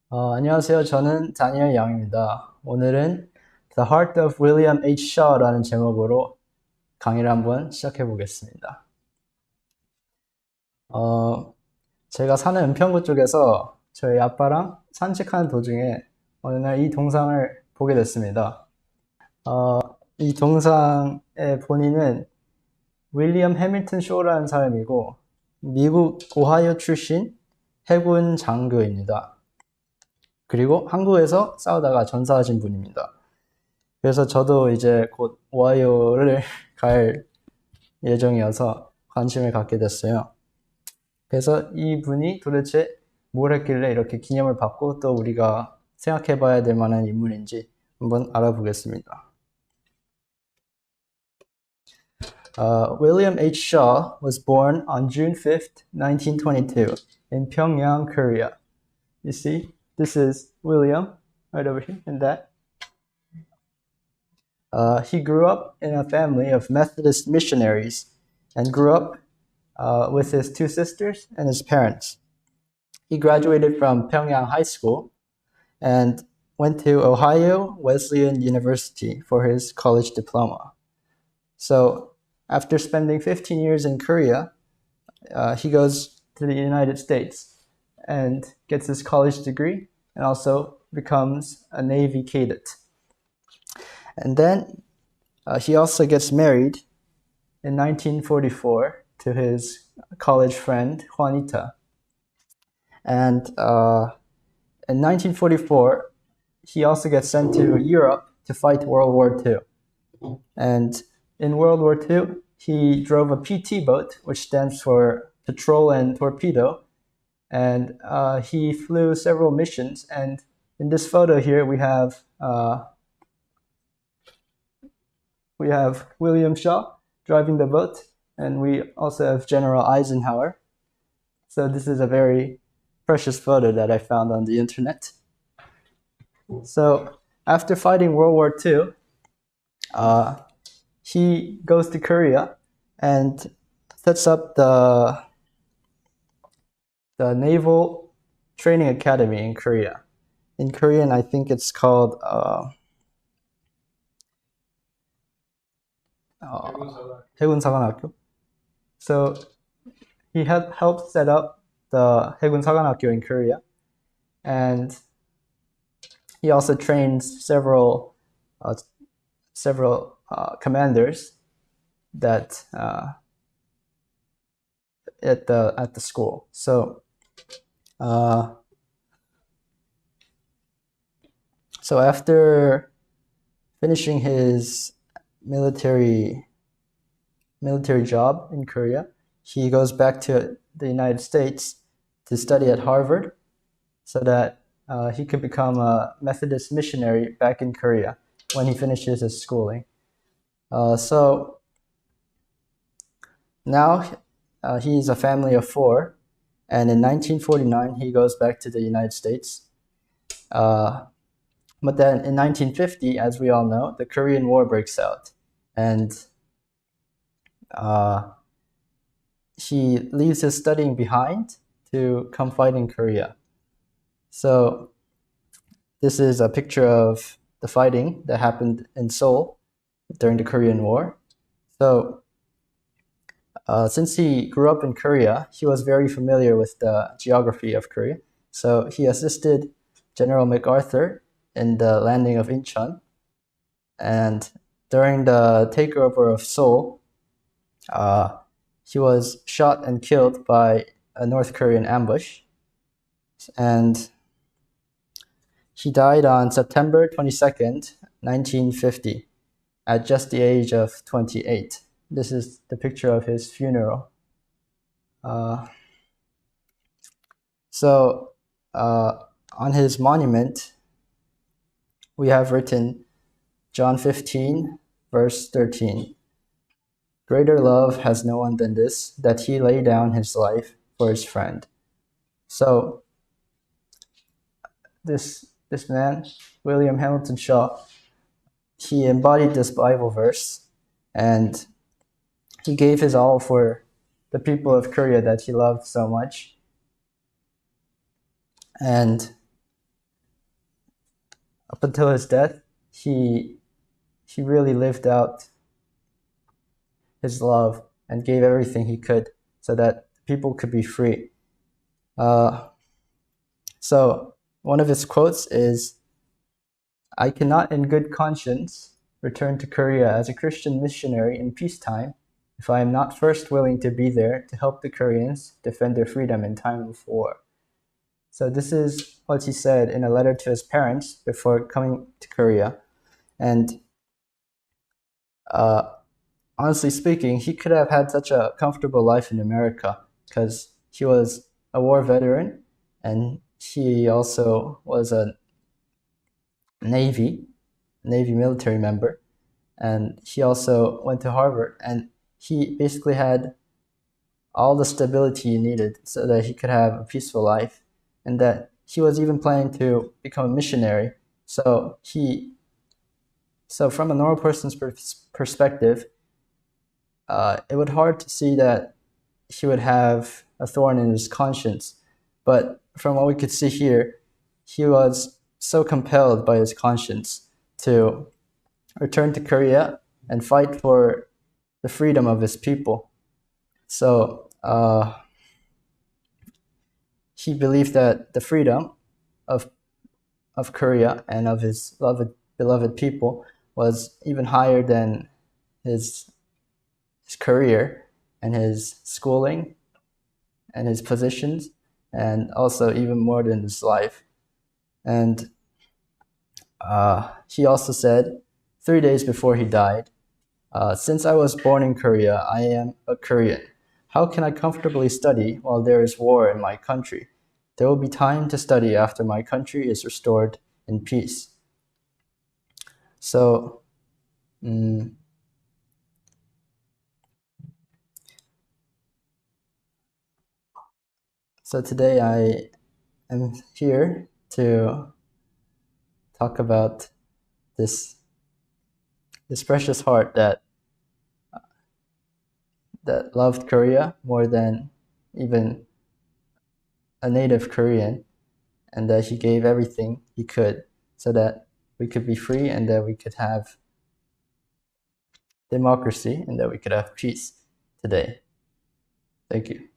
안녕하세요. 저는 다니엘 양입니다. 오늘은 The Heart of William H. Shaw라는 제목으로 강의를 한번 시작해 보겠습니다. 제가 사는 은평구 쪽에서 저희 아빠랑 산책하는 도중에 어느 날 이 동상을 보게 됐습니다. 이 동상의 본인은 윌리엄 해밀턴 쇼라는 사람이고 미국 오하이오 출신 해군 장교입니다. 그리고 한국에서 싸우다가 전사하신 분입니다. 그래서 저도 이제 곧 오하이오를 갈 예정이어서 관심을 갖게 됐어요. 그래서 이 분이 도대체 뭘 했길래 이렇게 기념을 받고 또 우리가 생각해 봐야 될 만한 인물인지 한번 알아보겠습니다. William H. Shaw was born on June 5th, 1922 in Pyongyang, Korea. You see? This is William, right over here, and that. He grew up in a family of Methodist missionaries and grew up with his two sisters and his parents. He graduated from Pyongyang High School and went to Ohaio Wesleyan University for his college diploma. So after spending 15 years in Korea, he goes to the United States and gets his college degree and also becomes a Navy cadet. And then he also gets married in 1944 to his college friend Juanita. And in 1944, he also gets sent to Europe to fight World War II. And in World War II, he drove a PT boat, which stands for Patrol and Torpedo, and he flew several missions. And in this photo here, we have William Shaw driving the boat, and we also have General Eisenhower. So this is a very precious photo that I found on the internet. So after fighting World War II, he goes to Korea and sets up the Naval Training Academy in Korea. In Korean, I think it's called 해군사관학교. So he helped set up the 해군사관학교 in Korea, and he also trains several commanders that at the school. So after finishing his military job in Korea, he goes back to the United States to study at Harvard so that he could become a Methodist missionary back in Korea when he finishes his schooling. So now he's a family of four, and in 1949 he goes back to the United States. But then in 1950, as we all know, the Korean War breaks out, and he leaves his studying behind to come fight in Korea. So this is a picture of the fighting that happened in Seoul during the Korean War. So since he grew up in Korea, he was very familiar with the geography of Korea. So he assisted General MacArthur in the landing of Incheon. And during the takeover of Seoul, he was shot and killed by a North Korean ambush. And he died on September 22nd, 1950, at just the age of 28. This is the picture of his funeral. So on his monument, we have written John 15, verse 13. Greater love has no one than this, that he lay down his life for his friend. So this man, William Hamilton Shaw, he embodied this Bible verse, and he gave his all for the people of Korea that he loved so much. And up until his death, he really lived out his love and gave everything he could so that people could be free. So one of his quotes is, "I cannot in good conscience return to Korea as a Christian missionary in peacetime if I am not first willing to be there to help the Koreans defend their freedom in time of war." So this is what he said in a letter to his parents before coming to Korea. And honestly speaking, he could have had such a comfortable life in America because he was a war veteran and he also was a Navy military member, and he also went to Harvard, and he basically had all the stability he needed so that he could have a peaceful life, and that he was even planning to become a missionary. So from a normal person's perspective, it would hard to see that he would have a thorn in his conscience. But from what we could see here, he was so compelled by his conscience to return to Korea and fight for the freedom of his people. So he believed that the freedom of Korea and of his beloved people was even higher than his career and his schooling and his positions, and also even more than his life. And he also said 3 days before he died, "Since I was born in Korea, I am a Korean. How can I comfortably study while there is war in my country? There will be time to study after my country is restored in peace." So, so today I am here to talk about this precious heart that loved Korea more than even a native Korean, and that he gave everything he could so that we could be free and that we could have democracy and that we could have peace today. Thank you.